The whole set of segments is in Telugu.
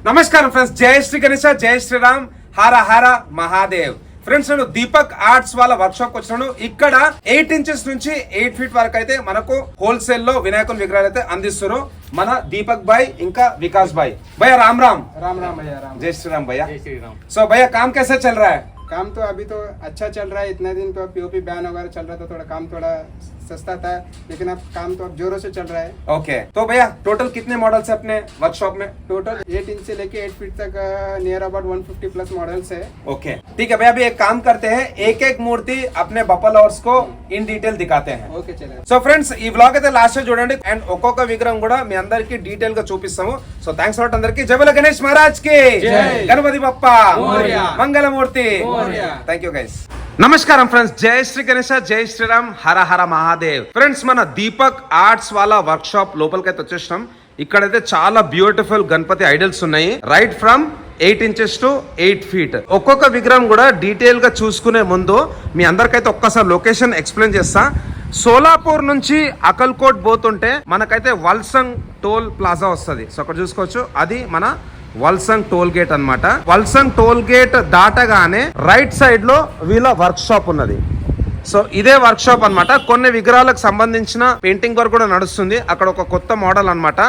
నమస్కారం ఫ్రెండ్స్, జై శ్రీ గణేశ, జై శ్రీరామ్, హర హర మహాదేవ్. ఫ్రెండ్స్, నేను దీపక్ ఆర్ట్స్ వాళ్ళ వర్క్ షాప్ వచ్చినాను. ఇక్కడ 8 ఇంచెస్ నుంచి 8 ఫీట్ వరకు అయితే మనకు హోల్సేల్ లో వినాయకుని విగ్రహాలు అయితే అందిస్తారు మన దీపక్ భాయ్ ఇంకా వికాస్ భాయ్. భయ్యా రామ్ రామ్. राम राम भैया राम। जय श्री राम भैया। जय श्री राम। सो भैया काम कैसा चल रहा है? काम तो अभी तो अच्छा चल रहा है। इतने दिन तो पीओपी बैन वगैरह चल रहा था, थोड़ा काम थोड़ा सस्ता था, लेकिन अब काम तो अब जोरों से चल रहा है। ओके, तो भैया टोटल कितने मॉडल्स है अपने वर्कशॉप में? टोटल 8 इंच से लेके 8 फीट तक नियर अबाउट 150 प्लस मॉडल्स है। ओके ठीक है भैया, अभी एक काम करते हैं, एक एक मूर्ति अपने बप्पा लवर्स को इन डिटेल दिखाते हैं. ఓకే చలేగా। సో ఫ్రెండ్స్, ఈ వ్లాగ్ అయితే లాస్ట్ చూడండి అండ్ ఒక్కొక్క విగ్రహం కూడా మీ అందరికి డీటెయిల్ గా చూపిస్తాము. సో థ్యాంక్స్ లాట్ అందరికి. జై బోలో గణేష్ మహారాజ్ కి జై, Ganapati Bappa Morya, Mangalmurti Morya. Thank you guys. నమస్కారం ఫ్రెండ్స్, జై శ్రీ గణేశ, జై శ్రీరామ్, హర హర మహాదేవ్. ఫ్రెండ్స్, మన దీపక్ ఆర్ట్స్ వాళ్ళ వర్క్ షాప్ లోపలికైతే వచ్చేసినాం. ఇక్కడైతే చాలా బ్యూటిఫుల్ గణపతి ఐడల్స్ ఉన్నాయి, right from 8 inches to 8 feet. ఒక్కొక్క విగ్రహం కూడా డీటెయిల్ గా చూసుకునే ముందు మీ అందరికైతే ఒక్కసారి లొకేషన్ ఎక్స్ప్లెయిన్ చేస్తా. సోలాపూర్ నుంచి అకల్కోట్ పోతుంటే మనకైతే వల్సంగ్ టోల్ ప్లాజా వస్తుంది. సో అక్కడ చూసుకోవచ్చు, అది మన వల్సంగ్ టోల్ గేట్ అన్నమాట. వల్సంగ్ టోల్ గేట్ దాటగానే రైట్ సైడ్ లో వీళ్ళ వర్క్ షాప్ ఉన్నది. సో ఇదే వర్క్ షాప్ అనమాట. కొన్ని విగ్రహాలకు సంబంధించిన పెయింటింగ్ వర్క్ కూడా నడుస్తుంది. అక్కడ ఒక కొత్త మోడల్ అన్నమాట.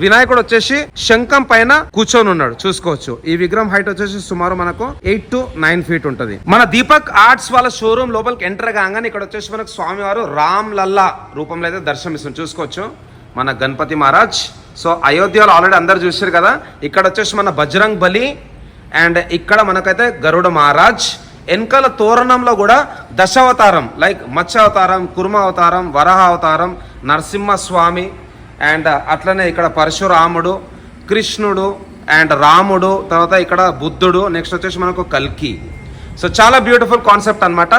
వినాయకుడు వచ్చేసి శంఖం పైన కూర్చొని ఉన్నాడు, చూసుకోవచ్చు. ఈ విగ్రహం హైట్ వచ్చేసి సుమారు మనకు 8 to 9 ఫీట్ ఉంటది. మన దీపక్ ఆర్ట్స్ వాళ్ళ షోరూమ్ లోపలికి ఎంటర్ కాగానే ఇక్కడ వచ్చేసి మనకు స్వామివారు రామ్ లల్లా రూపంలో అయితే దర్శనమిస్తుంది, చూసుకోవచ్చు. మన గణపతి మహారాజ్. సో అయోధ్యలో ఆల్రెడీ అందరు చూసారు కదా. ఇక్కడ వచ్చేసి మన బజరంగ్ బలి అండ్ ఇక్కడ మనకైతే గరుడ మహారాజ్. వెనకాల తోరణంలో కూడా దశావతారం లైక్ మత్స్య అవతారం, కుర్మ అవతారం, వరాహ అవతారం, నరసింహస్వామి అండ్ అట్లనే ఇక్కడ పరశురాముడు, కృష్ణుడు అండ్ రాముడు, తర్వాత ఇక్కడ బుద్ధుడు, నెక్స్ట్ వచ్చేసి మనకు కల్కి. సో చాలా బ్యూటిఫుల్ కాన్సెప్ట్ అనమాట.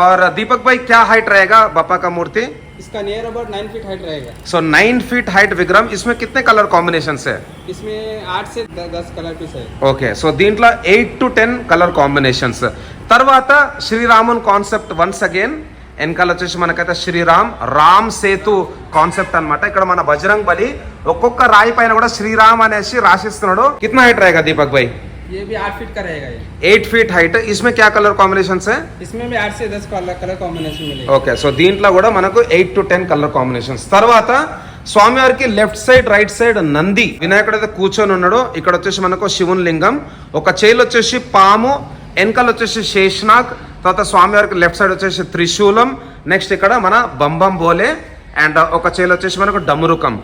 और दीपक भाई क्या हाइट रहेगा बप्पा का मूर्ति? इसका नियर अबाउट 9 फीट हाइट रहेगा। सो 9 फीट हाइट विग्रहम. इसमें कितने कलर कॉम्बिनेशन है? इसमें 8 से 10 कलर पीस है। ఓకే, సో దీంట్లో 8 to 10 కలర్ కాంబినేషన్స్. తర్వాత శ్రీరామున్ కాన్సెప్ట్ వన్స్ అగైన్. వెనకాల వచ్చేసి మనకైతే శ్రీరామ్ రామ్ సేతు కాన్సెప్ట్ అన్నమాట. ఇక్కడ మన బజరంగ్ బలి ఒక్కొక్క రాయి పైన కూడా శ్రీరామ్ అనేసి రాసిస్తున్నాడు. కిतना हाइट रहेगा दीपक भाई? ये भी 8 फीट का रहेगा। ये 8 फीट हाइट. इसमें क्या कलर कॉम्बिनेशंस है? इसमें भी 8 से 10 कलर कॉम्बिनेशन मिलेगा। ఓకే, సో దీంట్లో కూడా మనకు 8 to 10 కలర్ కాంబినేషన్స్. తర్వాత స్వామివారికి left side right side Nandi వినాయకుడు అయితే కూర్చొని ఉన్నాడు. ఇక్కడ వచ్చేసి మనకు శివుని లింగం, ఒక చేయిలో వచ్చేసి పాము, వెనకాల వచ్చేసి శేషనాగ్, తర్వాత స్వామివారికి లెఫ్ట్ సైడ్ వచ్చేసి త్రిశూలం, నెక్స్ట్ ఇక్కడ మన బంబం బోలే అండ్ ఒక చేయిలో వచ్చేసి మనకు డమరుకం.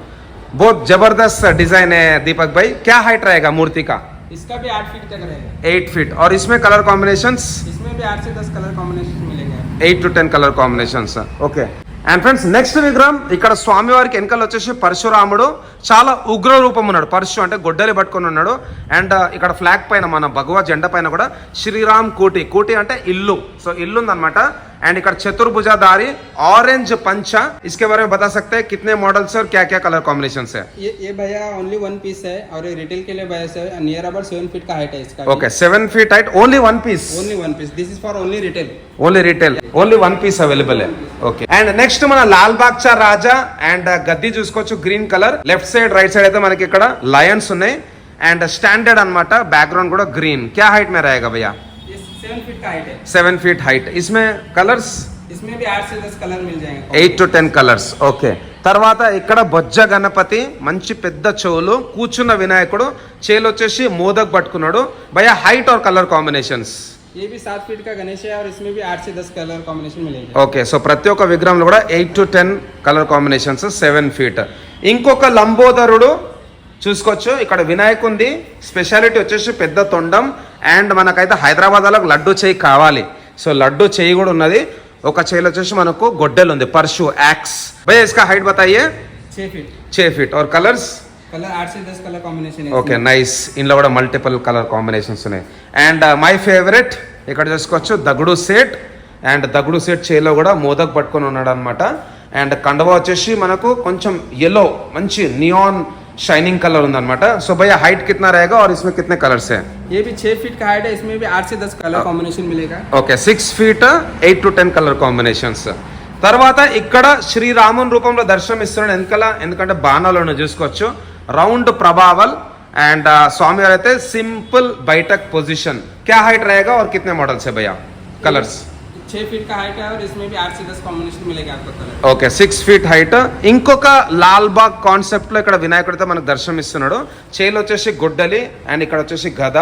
बहुत जबरदस्त डिजाइन है दीपक भाई. क्या हाइट रहेगा मूर्ति का? इसका भी 8 फीट तक रहेगा। 8 फीट. और इसमें कलर कॉम्बिनेशंस? इसमें भी 8 से 10 कलर कॉम्बिनेशन मिलेंगे। 8 to 10 colour combinations. Okay. And friends, next విగ్రహం ఇక్కడ స్వామివారికి వెనకాల వచ్చేసి పరశురాముడు. చాలా ఉగ్ర రూపం ఉన్నాడు. పరశు అంటే గొడ్డలి పట్టుకొని ఉన్నాడు. అండ్ ఇక్కడ ఫ్లాగ్ పైన మన భగవత్ జెండా పైన కూడా శ్రీరామ్ కోటి, కోటి అంటే ఇల్లు. సో ఇల్లు ఉందన్నమాట. అండ్ ఇక్కడ చతుర్భుజధారి ఆరెంజ్ పంచ. इसके बारे में बता सकते हैं कितने मॉडल्स और क्या क्या कलर कॉम्बिनेशंस है? ये भैया ओनली 1 पीस है और ये रिटेल के लिए भैया से नियर अबाउट 7 फीट का हाइट है इसका। Okay, 7 feet height, only 1 piece. Only 1 piece, this is for only retail. Only retail, only 1 piece available. Okay. And next మన లాల్ బాగ్చా రాజా అండ్ గద్ది చూసుకోవచ్చు, green colour. Left side right side అయితే మనకి ఇక్కడ లయన్స్ ఉన్నాయి అండ్ స్టాండర్డ్ అన్నమాట. బ్యాక్గ్రౌండ్ కూడా గ్రీన్. क्या हाइट में रहेगा भैया? 7 फीट का हाइट है। 7 फीट हाइट. इसमें कलर्स? इसमें भी 8 से 10 कलर मिल जाएंगे। 8 to 10 కలర్స్. ఓకే. తర్వాత ఇక్కడ బొజ్జ గణపతి, మంచి పెద్ద చెవులు, కూర్చున్న వినాయకుడు, చేలు వచ్చేసి మోదక్ పట్టుకున్నాడు. భయ్యా హైట్ और కలర్ కాంబినేషన్స్? ये भी 7 फीट का गणेश है और इसमें भी 8 से 10 कलर कॉम्बिनेशन मिलेंगे। ఓకే, సో ప్రతి ఒక్క విగ్రహంలో కూడా 8 to 10 కలర్ కాంబినేషన్స్, 7 ఫీట్. ఇంకొక లంబోదరుడు చూసుకోవచ్చు. ఇక్కడ వినాయకుంది స్పెషాలిటీ వచ్చేసి పెద్ద తొండం అండ్ మనకైతే హైదరాబాద్లో లడ్డు చేయి కావాలి. సో లడ్డు చేయి కూడా ఉన్నది. ఒక చేయిలో వచ్చేసి మనకు గొడ్డెలు ఉంది, పర్షు యాక్స్. భయ్యా इसका हाइट बताइए? 6 फीट. 6 फीट. और कलर्स? कलर 8 से 10 कलर कॉम्बिनेशन है। Okay, nice. ఇందులో కూడా మల్టిపుల్ కలర్ కాంబినేషన్స్ ఉన్నాయి. అండ్ మై ఫేవరెట్ ఇక్కడ చూసుకోవచ్చు దగుడు సేట్. అండ్ దగుడు సేట్ చేలో కూడా మోదక్ పట్టుకొని ఉన్నాడు అనమాట. అండ్ కండవ వచ్చేసి మనకు కొంచెం ఎల్లో, మంచి నియాన్ शाइनिंग कलर ఉందన్నమాట. సో భయ్యా హైట్ कितना रहेगा और इसमें कितने कलर्स हैं? ये भी 6 फीट का हाइट है, इसमें भी 8 से 10 कलर कॉम्बिनेशन मिलेगा। Okay, 6 feet 8 to 10 colour combinations. తర్వాత ఇక్కడ శ్రీరాముని రూపంలో దర్శనం ఇస్తున్నాడు వెనకాల, ఎందుకంటే బాణాలను చూసుకోవచ్చు. రౌండ్ ప్రభావల్ एंड स्वामी और रहते सिंपल बैठक पोजीशन, क्या हाइट रहेगा और कितने मॉडल्स है भैया? कलर्स 6 फीट का हाइट है और इसमें भी 8 से 10 कॉम्बिनेशन मिलेगा आपको कलर. Okay 6 feet height. ఇంకొక లాల్ బాగ్ కాన్సెప్ట్ లో ఇక్కడ వినాయకుడితో మనకు దర్శనం ఇస్తున్నాడు. చేలు వచ్చేసి గుడ్డలి అండ్ ఇక్కడ వచ్చేసి గద,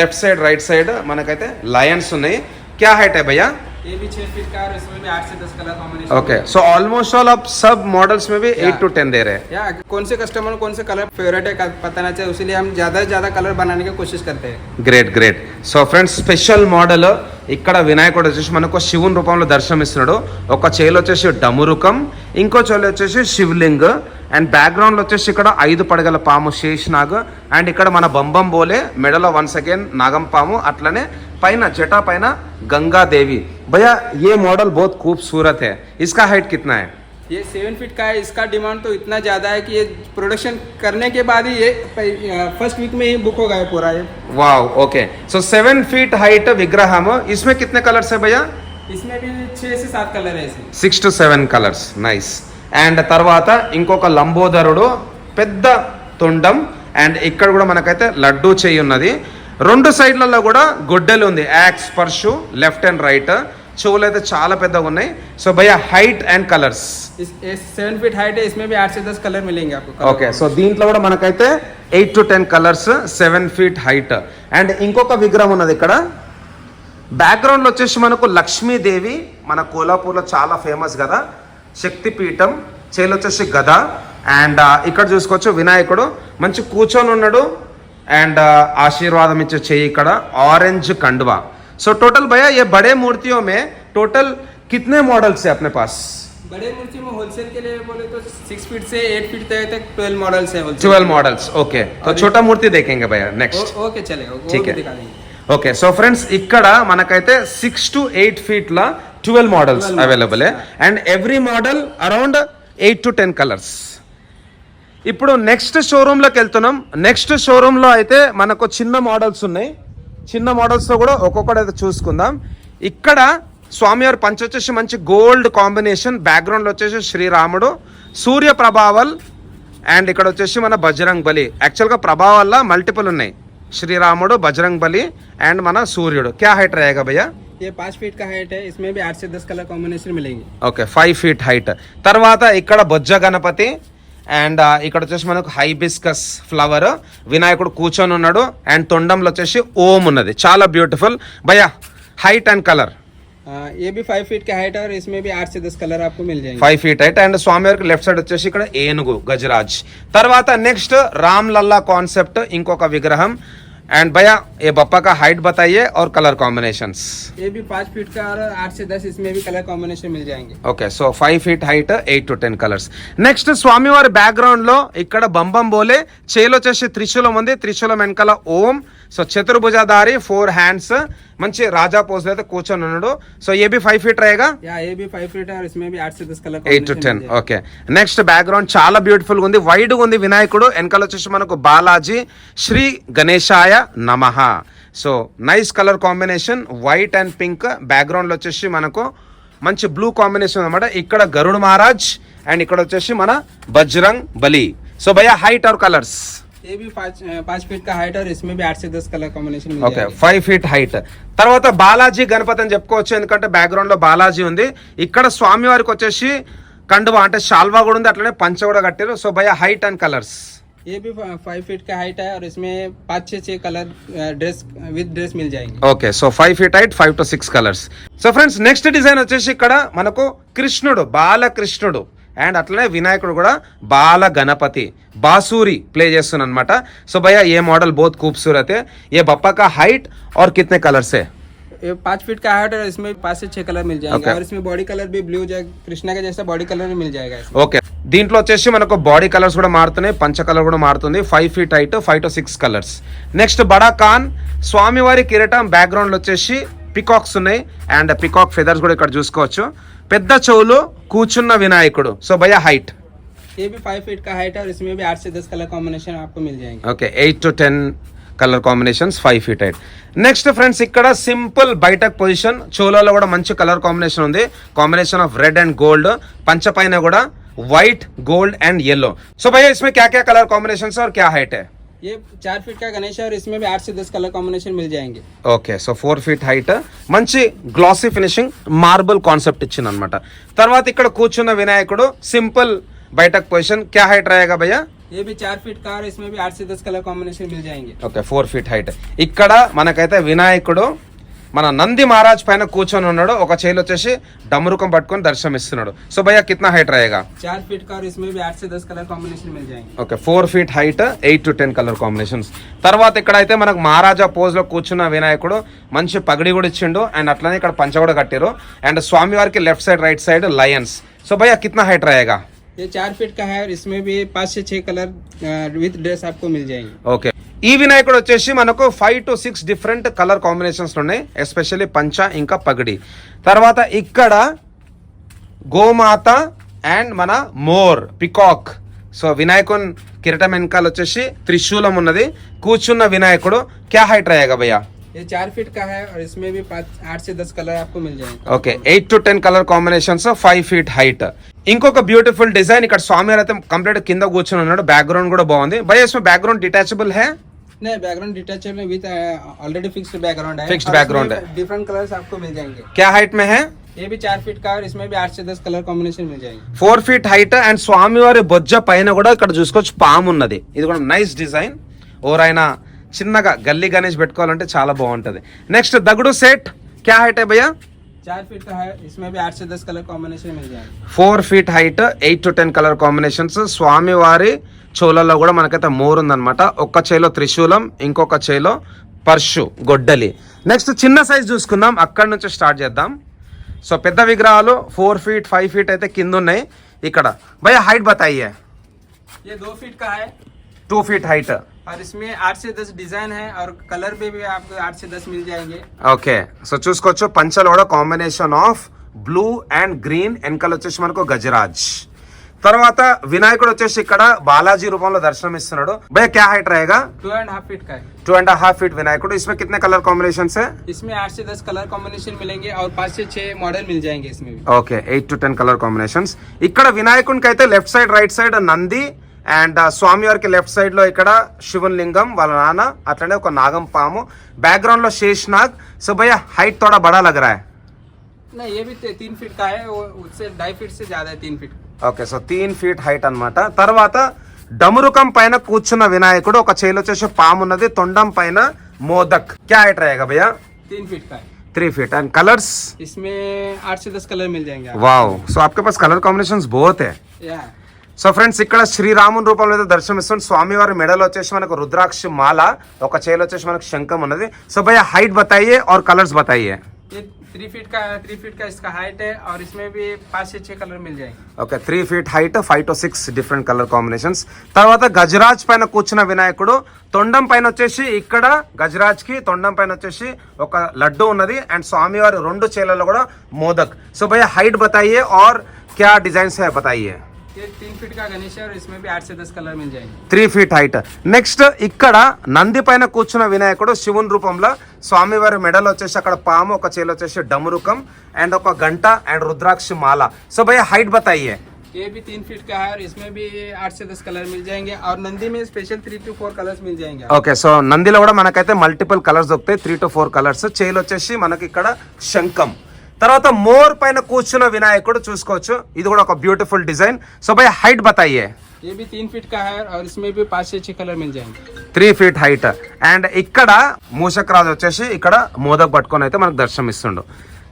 లెఫ్ట్ సైడ్ రైట్ సైడ్ మనకైతే లయన్స్ ఉన్నాయి. क्या हाइट है भैया? ये भी 6 फीट का और इसमें भी 8 से 10 colour combination. Okay so almost all आप सब मॉडल्स में भी 8 to 10 दे रहे हैं. या कौन से कस्टमर को कौन से कलर फेवरेट है पता ना चाहिए, इसलिए हम ज़्यादा से ज़्यादा कलर बनाने की कोशिश करते हैं. Great great. So friends special model ఇక్కడ వినాయకుడు వచ్చేసి మనకు శివుని రూపంలో దర్శనం ఇస్తున్నాడు. ఒక చేలు వచ్చేసి డమురుకం, ఇంకో చేలు వచ్చేసి శివలింగ్ అండ్ బ్యాక్గ్రౌండ్ వచ్చేసి ఇక్కడ 5 పడగల పాము శేషనాగ్ అండ్ ఇక్కడ మన బంబం బోలే మెడలో వన్స్ అగైన్ నాగం పాము, అట్లనే పైన జటా పైన गंगा देवी. भैया ये मॉडल बहुत खूबसूरत है, इसका हाइट कितना है? ये 7 फीट का है. इसका डिमांड तो इतना ज़्यादा है कि ये प्रोडक्शन करने के बाद ही ये फर्स्ट वीक में ही बुक हो गया पूरा ये. Wow okay. So 7 feet height विग्रहम, इसमें कितने कलर्स है भैया? इसमें भी 6 से 7 कलर है इसमें. 6 to 7 కలర్స్ నైస్. అండ్ తర్వాత ఇంకొక లంబోదరుడు పెద్ద తొండం అండ్ ఇక్కడ కూడా మనకైతే లడ్డూ చెయ్యి ఉన్నది. రెండు సైడ్లలో కూడా గొడ్డలు ఉంది, యాక్స్ పర్షు లెఫ్ట్ అండ్ రైట్. చెవులు అయితే చాలా పెద్దగా ఉన్నాయి. సో భయ్యా height and colours 7 feet height है, इसमें भी 8 से 10 कलर मिलेंगे आपको. ఓకే సో దీంట్లో కూడా మనకైతే 8 to 10 colours 7 feet height. And ఇంకొక విగ్రహం ఉన్నది ఇక్కడ. బ్యాక్గ్రౌండ్లో వచ్చేసి మనకు లక్ష్మీదేవి, మన కోలాపూర్లో చాలా ఫేమస్ కదా, శక్తిపీఠం. చేలు వచ్చేసి గద అండ్ ఇక్కడ చూసుకోవచ్చు వినాయకుడు మంచి కూర్చొని ఉన్నాడు అండ్ ఆశీర్వాదం ఇచ్చే చెయ్యి ఇక్కడ ఆరెంజ్ కండువా. సో टोटल भैया ये बड़े मूर्तियों में टोटल कितने मॉडल्स है अपने पास? बड़े मूर्ति में होलसेल के लिए बोले तो 6 फीट से 8 फीट तक 12 मॉडल्स है. 12 मॉडल्स ओके. तो छोटा मूर्ति देखेंगे भैया नेक्स्ट. ओके चलेगा, ठीक है. दिखा देंगे. ఓకే సో ఫ్రెండ్స్ ఇక్కడ మనకైతే 6 to 8 ఫీట్ల 12 models available and every model around 8 to 10 colours. ఇప్పుడు నెక్స్ట్ షోరూంలోకి వెళ్తున్నాం. నెక్స్ట్ షోరూంలో అయితే మనకు చిన్న మోడల్స్ ఉన్నాయి. చిన్న మోడల్స్తో కూడా ఒక్కొక్కటి అయితే చూసుకుందాం. ఇక్కడ స్వామివారి పంచ వచ్చేసి మంచి గోల్డ్ కాంబినేషన్, బ్యాక్గ్రౌండ్లో వచ్చేసి శ్రీరాముడు, సూర్య ప్రభావల్ అండ్ ఇక్కడ వచ్చేసి మన బజరంగ్ బలి. యాక్చువల్గా ప్రభావల్ల మల్టిపుల్ ఉన్నాయి, శ్రీరాముడు, బజరంగ్ బలి అండ్ మన సూర్యుడు. क्या हाइट रहेगा भैया? ये 5 फीट का हाइट है, इसमें भी 8 से 10 कलर कॉम्बिनेशन मिलेंगे. Okay 5 feet height. తర్వాత ఇక్కడ బొజ్జ గణపతి అండ్ ఇక్కడ వచ్చేసి మనకు హైబిస్కస్ ఫ్లవర్, వినాయకుడు కూర్చొని ఉన్నాడు అండ్ తొండంలో వచ్చేసి ఓం ఉన్నది. చాలా బ్యూటిఫుల్. భయ్యా హైట్ అండ్ కలర్? ये भी 5 फीट का हाइट है और इसमें भी 8 से 10 कलर आपको मिल जाएंगे. 5 ఫీట్ హైట్ అండ్ స్వామివారికి లెఫ్ట్ సైడ్ వచ్చేసి ఇక్కడ ఏనుగు గజరాజ్. తర్వాత నెక్స్ట్ రామ్ లల్లా కాన్సెప్ట్ ఇంకొక విగ్రహం. एंड भैया ये बप्पा का हाइट बताइए और कलर कॉम्बिनेशंस. ये भी 5 फीट का और 8 से 10 इसमें भी कलर कॉम्बिनेशन मिल जाएंगे. Okay so 5 feet height 8 to 10 colours. Next స్వామివారి బ్యాక్గ్రౌండ్ లో ఇక్కడ బంబం బోలే, చేలో వచ్చేసి త్రిశూలం ఉంది, త్రిశూలం వెనకాల ఓం. సో చతుర్భుజాధారి 4 హ్యాండ్స్, మంచి రాజా పోజ్ అయితే కూర్చొని ఉన్నాడు. సో ఏ బి 5 ఫీట్ रहेगा? या ये भी 5 फीट है और इसमें भी 8 से 10 colour 8 to 10 okay. Next background చాలా బ్యూటిఫుల్ గా ఉంది, వైడ్ గా ఉంది వినాయకుడు. వెనకాల వచ్చేసి మనకు బాలాజీ, శ్రీ గణేశాయ నమః. So nice colour combination, white and pink. Background లో వచ్చేసి మనకు మంచి బ్లూ కాంబినేషన్ అన్నమాట. ఇక్కడ గరుడ్ మహారాజ్ అండ్ ఇక్కడ వచ్చేసి మన బజరంగ్ బలి. సో భయ్యా హైట్ और కలర్స్? ये भी 5 फीट का हाइट और इसमें भी 8 से 10 कलर कॉम्बिनेशन मिल ఓకే जाएंगे. 5 ఫీట్ హైట్. తర్వాత బాలాజీ గణపతి అని చెప్పుకోవచ్చు, ఎందుకంటే బ్యాక్గ్రౌండ్ లో బాలాజీ ఉంది. ఇక్కడ స్వామివారికి వచ్చేసి కండువా అంటే షాల్వా కూడా ఉంది, అట్లనే పంచ కూడా కట్టారు. సో భయ్యా హైట్ అండ్ కలర్స్? ये भी 5 फीट का हाइट है और इसमें 5-6 कलर ड्रेस विद ड्रेस मिल जाएंगे. Okay so 5 feet height 5 to 6 colours. So friends next design వచ్చేసి ఇక్కడ మనకు కృష్ణుడు, బాలకృష్ణుడు అండ్ అట్లనే వినాయకుడు కూడా బాల గణపతి, బాసూరి ప్లే చేస్తున్నా అనమాట. సో భయ్యా ये मॉडल बहुत खूबसूरत है. ये बप्पा का हाइट और कितने कलर्स है? ये 5 फीट का हाइट और इसमें 5 से 6 कलर मिल जाएंगे. Okay. और इसमें बॉडी कलर भी ब्लू कृष्णा के जैसा बॉडी कलर भी मिल जाएगा इसमें. ఓకే దీంట్లో వచ్చేసి మనకు బాడీ కలర్స్ కూడా మారుతున్నాయి, పంచ కలర్ కూడా మారుతుంది. 5 feet height 5 to 6 colours. Next బడా ఖాన్, స్వామివారి కిరీటం, బ్యాక్గ్రౌండ్ లో వచ్చేసి పికాక్స్ ఉన్నాయి అండ్ పికాక్ ఫెదర్స్ కూడా ఇక్కడ చూసుకోవచ్చు. పెద్ద చెవులు, కూర్చున్న వినాయకుడు. సో భయ్యా హైట్? ये भी 5 फीट का हाइट है और इसमें भी 8 से 10 कलर कॉम्बिनेशन आपको मिल जाएंगे. Okay 8 to 10 colour combinations 5 feet height. Next friends ఇక్కడ సింపుల్ బైటక్ పొజిషన్, చోలలో కూడా మంచి కలర్ కాంబినేషన్ ఉంది, combination of red and gold. పంచ పైన కూడా వైట్, गोल्ड एंड येलो. सो भैया इसमें क्या क्या कलर कॉम्बिनेशन और क्या हाइट है? ये 4 फीट का गणेश है और इसमें भी 8 से 10 कलर कॉम्बिनेशन मिल जाएंगे। ఓకే సో 4 ఫీట్ హైట్ మంచి గ్లాసీ ఫినిషింగ్ మార్బుల్ కాన్సెప్ట్ ఇచ్చింది అనమాట. తర్వాత ఇక్కడ కూర్చున్న వినాయకుడు సింపుల్ బయటకు పొజిషన్ క్యా హైట్ रहेगा భయ్యా? ये भी 4 फीट का और इसमें भी 8 से 10 कलर कॉम्बिनेशन मिल जाएंगे। Okay 4 feet height. ఇక్కడ మనకైతే వినాయకుడు మన నంది మహారాజ్ పైన కూర్చొని ఉన్నాడు, ఒక చేయిలో వచ్చేసి డమరుకం పట్టుకొని దర్శనం ఇస్తున్నాడు. సో భయ్యా కిतना హైట్ रहेगा? 4 फीट का और इसमें भी 8 से 10 कलर कॉम्बिनेशन मिल जाएंगे। Okay 4 feet height 8 to 10 colour combinations. తర్వాత ఇక్కడైతే మనకు మహారాజా పోజ్ లో కూర్చున్న వినాయకుడు మంచి పగడి కూడా ఇచ్చిండు అండ్ అట్లనే ఇక్కడ పంచ కూడా కట్టారు అండ్ స్వామి వారికి left side right side Lions. So భయ్యా కిतना హైట్ रहेगा? ये 4 फीट का है और इसमें भी 5 से 6 कलर विद ड्रेस आपको मिल जाएंगे। ఓకే ఈ వినాయకుడు వచ్చేసి మనకు 5 to 6 డిఫరెంట్ కలర్ కాంబినేషన్స్ ఉన్నాయి, ఎస్పెషల్లీ పంచ ఇంకా పగడి. తర్వాత ఇక్కడ గోమాత అండ్ మన మోర్ పికాక్. సో వినాయకుని కిరీటం వెనకాల వచ్చేసి త్రిశూలం ఉన్నది. కూర్చున్న వినాయకుడు క్యా హైట్ रहेगा భయ్యా? ये 4 फीट का है और इसमें भी 8 से 10 कलर आपको मिल जाएंगे। Okay 8 to 10 colour combinations 5 feet height. ఇంకొక బ్యూటిఫుల్ డిజైన్ ఇక్కడ స్వామి వారు అయితే కంప్లీట్ కింద కూర్చొని ఉన్నాడు, బ్యాక్గ్రౌండ్ కూడా బాగుంది. భయ్యా इसमें बैकग्राउंड डिटैचेबल है? नहीं, background detachable with already fixed background है। Fixed background है। डिफरेंट कलर्स आपको मिल जाएंगे। क्या हाइट में है? ये भी 4 फीट का और इसमें भी 8 से 10 कलर कॉम्बिनेशन मिल जाएंगे। 4 ఫీట్ హైట్ అండ్ స్వామి వారి బొజ్జ పైన కూడా ఇక్కడ చూసుకోవచ్చు పాము ఉన్నది. ఇది కూడా నైస్ డిజైన్. ఓరైనా చిన్నగా గల్లీ గణేష్ పెట్టుకోవాలంటే చాలా బాగుంటది. నెక్స్ట్ దగుడు సెట్ క్యా హైట్ है भैया? 4 फीट का है, इसमें भी 8 से 10 कलर कॉम्बिनेशन मिल जाएंगे। 4 feet height 8 to 10 colour combinations. స్వామి వారి చోళలో కూడా మనకైతే మోర్ ఉందన్నమాట. ఒక్క చేలో త్రిశూలం, ఇంకొక చేలో పర్షు గొడ్డలి. నెక్స్ట్ చిన్న సైజ్ చూసుకుందాం, అక్కడ నుంచి స్టార్ట్ చేద్దాం. సో పెద్ద విగ్రహాలు 4 ఫీట్ 5 ఫీట్ అయితే కింద ఉన్నాయి. ఇక్కడ భయ్యా హైట్ బతాయియే? ये 2 फीट का है 2 ఫీట్ హైట్. और इसमें 8 से 10 डिजाइन है और कलर भी आपको 8 से 10 मिल जाएंगे। ఓకే సో చూసుకోవచ్చు పంచలో కూడా combination of blue and green, వెనకాల వచ్చేసి మనకు గజరాజ్. తర్వాత వినాయకుడు వచ్చేసి ఇక్కడ బాలాజీ రూపంలో దర్శనం ఇస్తున్నాడు. భయ్యా క్యా హైట్ रहेगा? 2.5 फीट का है। 2.5 ఫీట్ వినాయకుడు. इसमें कितने कलर कॉम्बिनेशन है? इसमें 8 से 10 कलर कॉम्बिनेशन मिलेंगे और 5 से 6 मॉडल मिल जाएंगे इसमें भी। Okay 8 to 10 colour combinations. ఇక్కడ వినాయకునికి అయితే left side right side Nandi and స్వామి వారికి లెఫ్ట్ సైడ్ లో ఇక్కడ శివన్ లింగం వాళ్ళ నాన్న, అట్లనే ఒక నాగం పాము, బ్యాక్గ్రౌండ్ లో శేష్ నాగ్. సో భయ్యా హైట్ थोड़ा बड़ा लग रहा है? नहीं, ये भी 3 फीट का है, वो उससे 2.5 फीट से ज्यादा है 3 feet. Okay so 3 feet height అన్నమాట. తర్వాత డమరుకం పైన కూర్చున్న వినాయకుడు, ఒక చేలో వచ్చేసి పాము ఉన్నది, తొండం పైన మోదక్. క్యా హైట్ रहेगा भैया? 3 फीट का है। 3 ఫీట్. And colours? इसमें 8 से 10 कलर मिल जाएंगे। వావ్ సో आपके पास कलर कॉम्बिनेशंस बहुत है. या సో ఫ్రెండ్స్ ఇక్కడ శ్రీరాముని రూపంలో అయితే దర్శనమిస్తుంది. స్వామివారి మెడలో వచ్చేసి మనకు రుద్రాక్ష మాల, ఒక చేలో వచ్చేసి మనకు శంఖం ఉన్నది. సో భయ్యా హైట్ बताइए और कलर्स बताइए. ये 3 फीट का इसका हाइट है और इसमें भी 5 से 6 कलर मिल जाएंगे। Okay 3 feet height 5 to 6 different colour combinations. తర్వాత గజరాజ్ పైన కూర్చున్న వినాయకుడు, తొండం పైన వచ్చేసి ఇక్కడ గజరాజ్ కి తొండం పైన వచ్చేసి ఒక లడ్డు ఉన్నది అండ్ స్వామివారి రెండు చేలలో కూడా మోదక్. సో భయ్యా హైట్ बताइए और क्या डिजाइन है बताइए. ये 3 फीट का गणेश है और इसमें भी 8 से 10 कलर मिल जाएंगे। 3 ఫీట్ హైట్. నెక్స్ట్ ఇక్కడ నంది పైన కూర్చున్న వినాయకుడు శివుని రూపంలో, స్వామివారి మెడలో వచ్చేసి అక్కడ పాము, ఒక చేలో వచ్చేసి డమరుకం అండ్ ఒక గంట అండ్ రుద్రాక్ష మాల. సో భయ్యా హైట్ बताइए. ये भी 3 फीट का है और इसमें भी 8 से 10 कलर मिल जाएंगे और नंदी में स्पेशल 3 to 4 कलर्स मिल जाएंगे। ఓకే సో నందిలో కూడా మనకైతే మల్టిపుల్ కలర్స్ దొరుకుతాయి, 3 to 4 కలర్స్. చేలో వచ్చేసి మనకి ఇక్కడ శంఖం. తర్వాత మోర్ పైన కూర్చున్న వినాయకుడు చూసుకోవచ్చు, ఇది కూడా ఒక బ్యూటిఫుల్ డిజైన్. సో భయ్యా హైట్ बताइए. ये भी 3 फीट का है और इसमें भी 5 से 6 कलर मिल जाएंगे। 3 ఫీట్ హైట్. అండ్ ఇక్కడ మూషకరాజు వచ్చేసి ఇక్కడ మోదక్ పట్టుకొని అయితే మనకు దర్శనం ఇస్తుండు.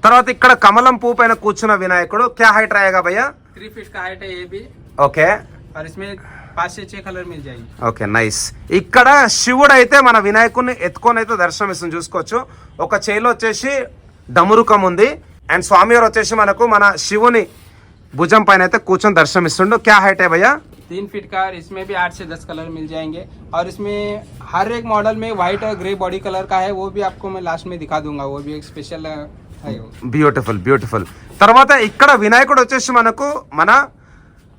తర్వాత ఇక్కడ కమలం పువ్వు పైన కూర్చున్న వినాయకుడు క్యా హైట్ रहेगा भैया? 3 फीट का हाइट है ये भी ఓకే और इसमें 5 से 6 कलर मिल जाएंगे। Okay nice. ఇక్కడ శివుడు అయితే మన వినాయకుడిని ఎత్తుకొని అయితే దర్శనం ఇస్తుంది చూసుకోవచ్చు. ఒక చేలో వచ్చేసి డమరుకం ఉంది అండ్ స్వామివారు వచ్చేసి మనకు మన శివుని భుజం పైన అయితే కూర్చొని దర్శనం ఇస్తుండు. క్యా హైట్ है भैया? 3 फीट का और इसमें भी 8 से 10 कलर मिल जाएंगे और इसमें हर एक मॉडल में व्हाइट और ग्रे बॉडी कलर का है, वो भी आपको मैं लास्ट में दिखा दूंगा, वो भी एक स्पेशल है वो। Beautiful beautiful. తర్వాత ఇక్కడ వినాయకుడు వచ్చేసి మనకు మన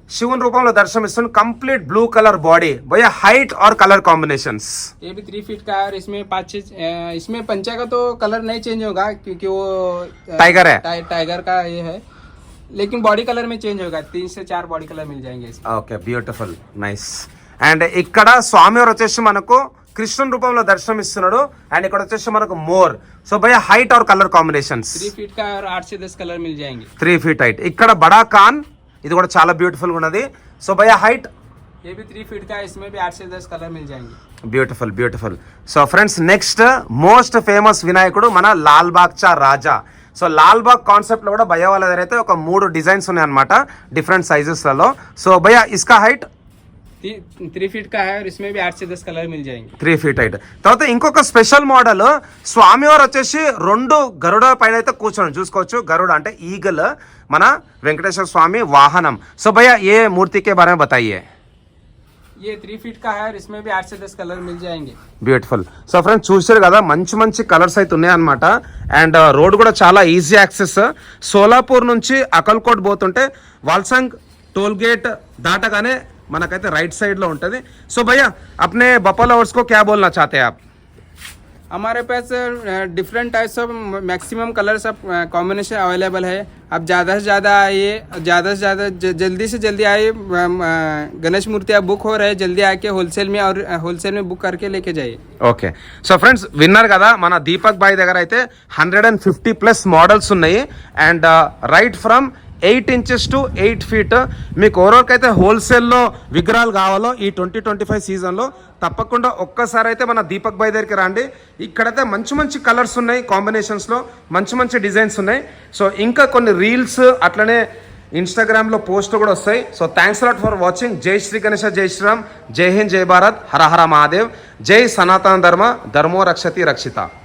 శివుని రూపంలో దర్శనమిస్తుంది, కంప్లీట్ బ్లూ కలర్ బాడీ. भैया हाइट और कलर कॉम्बिनेशंस? ये भी 3 फीट का है और इसमें 5 इसमें पंचा का तो कलर नहीं चेंज होगा क्योंकि वो टाइगर है। टाइगर का ये है, लेकिन बॉडी कलर में चेंज होगा, 3 से 4 बॉडी कलर मिल जाएंगे इसमें। Okay beautiful nice. అండ్ ఇక్కడ స్వామివారు వచ్చేసి మనకు కృష్ణుని రూపంలో దర్శనం ఇస్తున్నాడు. అండ్ ఇక్కడ వచ్చేసి మనకు మోర్. సో భయ్య హైట్ और కలర్ కాంబినేషన్స్ 3 फीट का और 8 से 10 कलर मिल जाएंगे. 3 ఫీట్ హైట్. ఇక్కడ బడా ఖాన్ ఇది కూడా చాలా బ్యూటిఫుల్ గా ఉన్నది. సో భయ్య హైట్ ये भी 3 फीट का है, इसमें भी 8 से 10 कलर मिल जाएंगे. Beautiful beautiful. So friends next most famous వినాయకుడు మన లాల్ బాగ్చా రాజా. సో లాల్ బాగ్ కాన్సెప్ట్ లో కూడా భయ్య వాళ్ళ దగ్గర అయితే ఒక 3 డిజైన్స్ ఉన్నాయి అనమాట డిఫరెంట్ సైజెస్ లలో. సో భయ్య ఇస్కా హైట్ 3 फीट का है और इसमें भी 8 से 10 कलर मिल जाएंगे. 3 ఫీట్ హైట్. తర్వాత ఇంకొక స్పెషల్ మోడల్ స్వామివారు వచ్చేసి 2 గరుడ పైన అయితే కూర్చొని చూసుకోవచ్చు. గరుడ అంటే ఈగల్ మన వెంకటేశ్వర స్వామి వాహనం. సో భయ్య ఏ మూర్తి के बारे में बताइए. ये 3 फीट का है और इसमें भी 8 से 10 कलर मिल जाएंगे. బ్యూటిఫుల్. సో ఫ్రెండ్స్ చూసారు కదా మంచి మంచి కలర్స్ అయితే ఉన్నాయన్నమాట. అండ్ రోడ్ కూడా చాలా ఈజీ యాక్సెస్. సోలాపూర్ నుంచి అకల్కోట్ పోతుంటే వాల్సంగ్ టోల్ గేట్ దాటగానే మనకైతే రైట్ సైడ్ లో ఉంటది. సో భయ్యా अपने बप्पा लवर्स को क्या बोलना चाहते हैं आप. हमारे पास different types of maximum colours of combination available है. आप ज़्यादा से ज़्यादा आइए, ज़्यादा से ज़्यादा जल्दी से जल्दी आइए. गणेश मूर्तियाँ बुक हो रहे हैं, जल्दी आके होलसेल में और होलसेल में बुक करके लेके जाइए. ఓకే. సో ఫ్రెండ్స్ విన్నారు కదా మన దీపక్ బాయ్ దగ్గర అయితే 150+ మోడల్స్ ఉన్నాయి. And right from 8 inches to 8 feet. మీకు ఓవరాల్కైతే హోల్సేల్లో విగ్రహాలు కావాలో ఈ 2025 సీజన్లో తప్పకుండా ఒక్కసారి అయితే మన దీపక్ బాయ్ దగ్గరికి రండి. ఇక్కడైతే మంచి మంచి కలర్స్ ఉన్నాయి, కాంబినేషన్స్లో మంచి మంచి డిజైన్స్ ఉన్నాయి. సో ఇంకా కొన్ని రీల్స్ అట్లనే ఇన్స్టాగ్రామ్లో పోస్ట్ కూడా వస్తాయి. So thanks lot for watching. జై శ్రీ గణేశ, జై శ్రీరామ్, జై హింద్, జై భారత్, హర హర మహాదేవ్, జై సనాతన ధర్మ, ధర్మో రక్షతి రక్షిత.